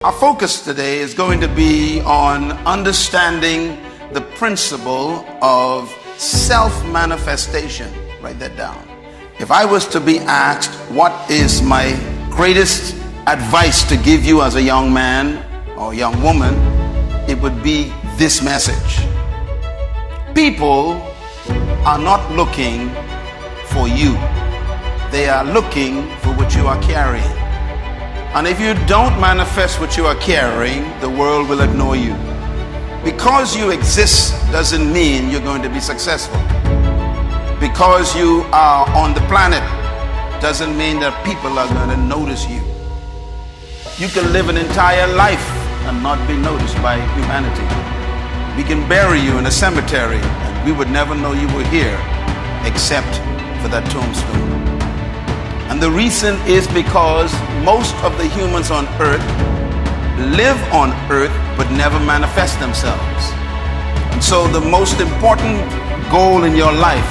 Our focus today is going to be on understanding the principle of self-manifestation. Write that down. If I was to be asked what is my greatest advice to give you as a young man or young woman, it would be this message. People are not looking for you. They are looking for what you are carrying. And if you don't manifest what you are carrying, the world will ignore you. Because you exist doesn't mean you're going to be successful. Because you are on the planet doesn't mean that people are going to notice you. You can live an entire life and not be noticed by humanity. We can bury you in a cemetery and we would never know you were here except for that tombstone. And the reason is because most of the humans on earth live on earth but never manifest themselves. And so the most important goal in your life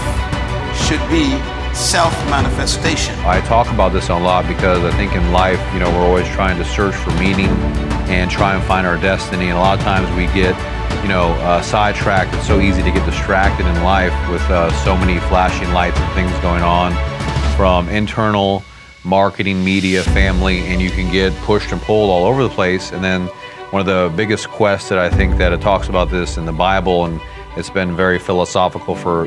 should be self-manifestation. I talk about this a lot because I think in life, we're always trying to search for meaning and try and find our destiny. And a lot of times we get, sidetracked. It's so easy to get distracted in life with so many flashing lights and things going on, from internal marketing, media, family, and you can get pushed and pulled all over the place. And then one of the biggest quests that I think that it talks about this in the Bible, and it's been very philosophical for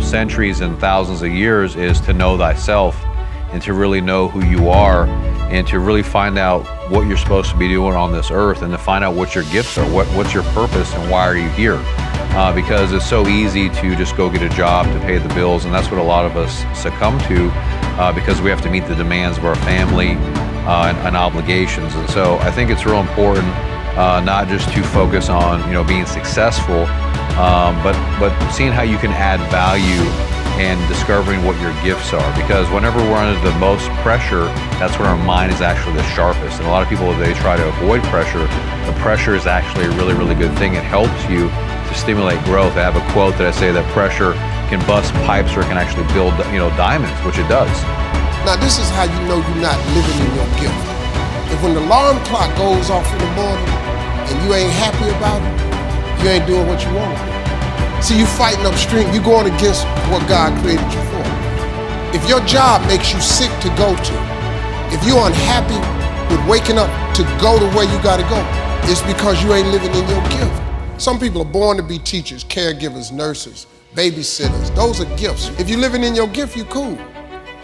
centuries and thousands of years, is to know thyself and to really know who you are and to really find out what you're supposed to be doing on this earth and to find out what your gifts are, what's your purpose and why are you here. Because it's so easy to just go get a job to pay the bills, and that's what a lot of us succumb to because we have to meet the demands of our family and obligations. And so I think it's real important not just to focus on being successful, but seeing how you can add value and discovering what your gifts are. Because whenever we're under the most pressure, that's when our mind is actually the sharpest. And a lot of people, they try to avoid pressure. The pressure is actually a really, really good thing. It helps you to stimulate growth. I have a quote that I say that pressure can bust pipes or it can actually build, diamonds, which it does. Now this is how you know you're not living in your gift. If when the alarm clock goes off in the morning and you ain't happy about it, you ain't doing what you want to do. See, you fighting upstream, you going against what God created you for. If your job makes you sick to go to, if you're unhappy with waking up to go to where you gotta go, it's because you ain't living in your gift. Some people are born to be teachers, caregivers, nurses, babysitters. Those are gifts. If you're living in your gift, you cool.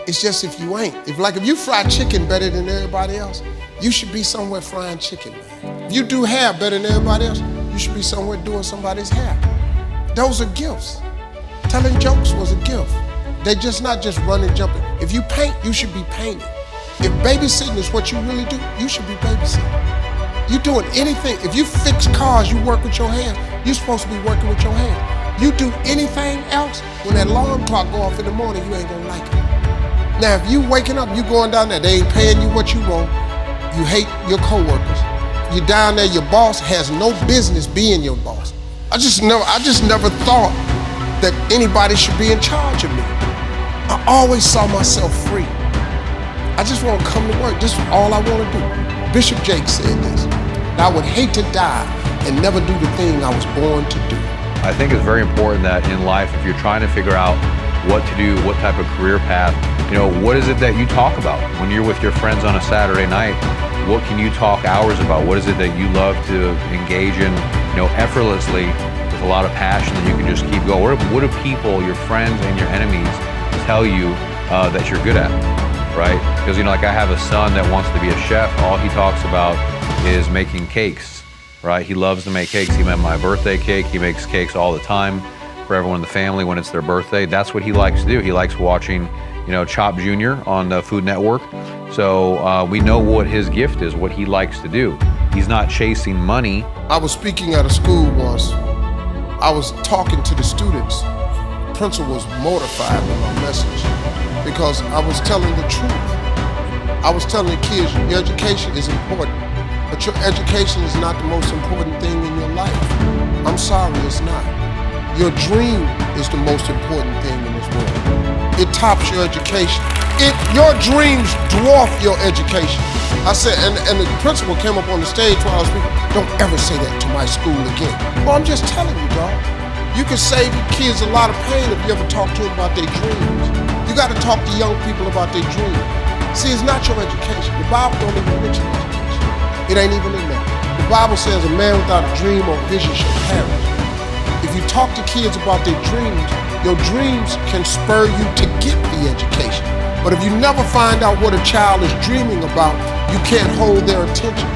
It's just if you ain't. If you fry chicken better than everybody else, you should be somewhere frying chicken, man. If you do hair better than everybody else, you should be somewhere doing somebody's hair. Those are gifts. Telling jokes was a gift. They're just not just running, jumping. If you paint, you should be painting. If babysitting is what you really do, you should be babysitting. You doing anything. If you fix cars, you work with your hands. You're supposed to be working with your hands. You do anything else, when that alarm clock go off in the morning, you ain't gonna like it. Now, if you waking up, you going down there, they ain't paying you what you want. You hate your coworkers. You're down there, your boss has no business being your boss. I just never thought that anybody should be in charge of me. I always saw myself free. I just want to come to work. This is all I want to do. Bishop Jake said this. I would hate to die and never do the thing I was born to do. I think it's very important that in life, if you're trying to figure out what to do, what type of career path, what is it that you talk about? When you're with your friends on a Saturday night, what can you talk hours about? What is it that you love to engage in, effortlessly with a lot of passion that you can just keep going? What do people, your friends and your enemies, tell you that you're good at, right? Because, I have a son that wants to be a chef. All he talks about is making cakes, right? He loves to make cakes. He made my birthday cake. He makes cakes all the time for everyone in the family when it's their birthday. That's what he likes to do. He likes watching, Chop Jr. on the Food Network. So we know what his gift is, what he likes to do. He's not chasing money. I was speaking at a school once. I was talking to the students. The principal was mortified with my message because I was telling the truth. I was telling the kids, your education is important, but your education is not the most important thing in your life. I'm sorry, it's not. Your dream is the most important thing in this world. it tops your education. Your dreams dwarf your education. I said, and the principal came up on the stage while I was speaking, don't ever say that to my school again. Well, I'm just telling you, dog. You can save kids a lot of pain if you ever talk to them about their dreams. You got to talk to young people about their dreams. See, it's not your education. The Bible don't even mention education. It ain't even in there. The Bible says a man without a dream or vision shall perish. If you talk to kids about their dreams, your dreams can spur you to get the education. But if you never find out what a child is dreaming about, you can't hold their attention.